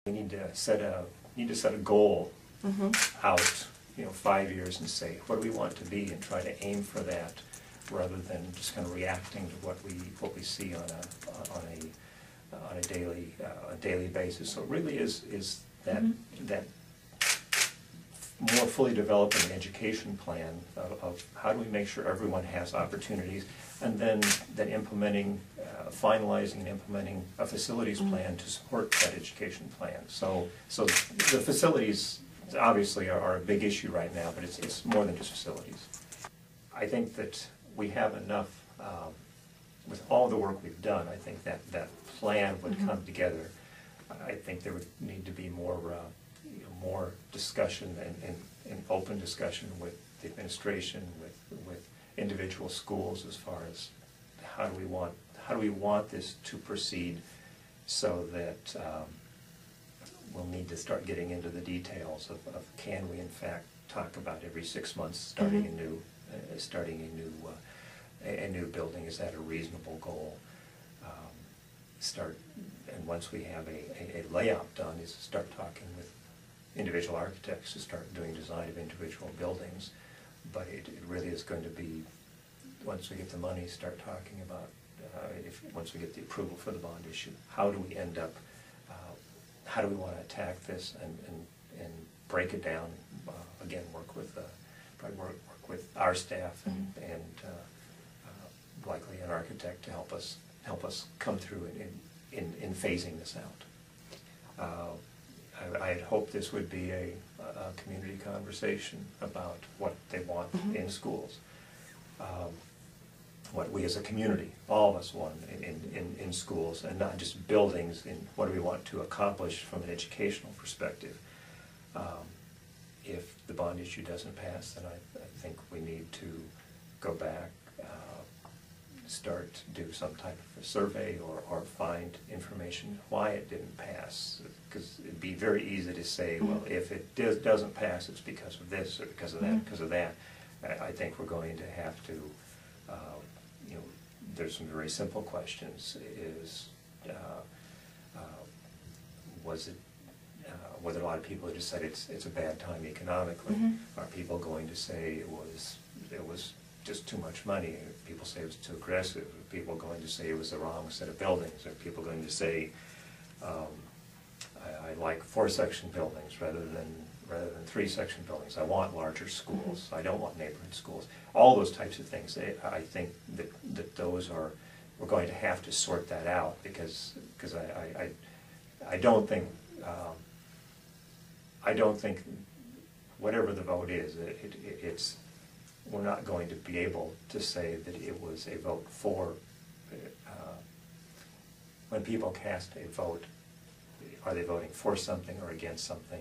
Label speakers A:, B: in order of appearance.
A: We need to set a goal out, 5 years and say, what do we want it to be, and try to aim for that, rather than just kind of reacting to what we see on a daily basis. So it really is that that more fully developing education plan of how do we make sure everyone has opportunities, and then implementing, finalizing and implementing a facilities plan to support that education plan. So the facilities obviously are a big issue right now, but it's more than just facilities. I think that we have enough, with all the work we've done, I think that plan would come together. I think there would need to be more discussion and open discussion with the administration, with individual schools, as far as how do we want this to proceed, so that we'll need to start getting into the details of can we in fact talk about every 6 months starting a new building. Is that a reasonable goal? And once we have a layout done, is to start talking with individual architects to start doing design of individual buildings. But it really is going to be, once we get the money, start talking about, once we get the approval for the bond issue, how do we end up, how do we want to attack this and break it down, again, probably work with our staff and likely an architect to help us come through in phasing this out. I had hoped this would be a community conversation about what they want in schools, what we as a community, all of us want in schools, and not just buildings, and what do we want to accomplish from an educational perspective. If the bond issue doesn't pass, then I think we need to go back, start to do some type of a survey, or find information why it didn't pass. Because it'd be very easy to say, well, if it doesn't pass, it's because of this, or because of that, because of that. I think we're going to have to, there's some very simple questions. Was it, whether a lot of people have just said it's a bad time economically? Are people going to say it was just too much money? People say it was too aggressive. Are people going to say it was the wrong set of buildings? Are people going to say I like 4-section buildings rather than 3-section buildings? I want larger schools. I don't want neighborhood schools. All those types of things. I think that those are, we're going to have to sort that out, because I don't think whatever the vote is, we're not going to be able to say that it was a vote for. When people cast a vote, are they voting for something or against something?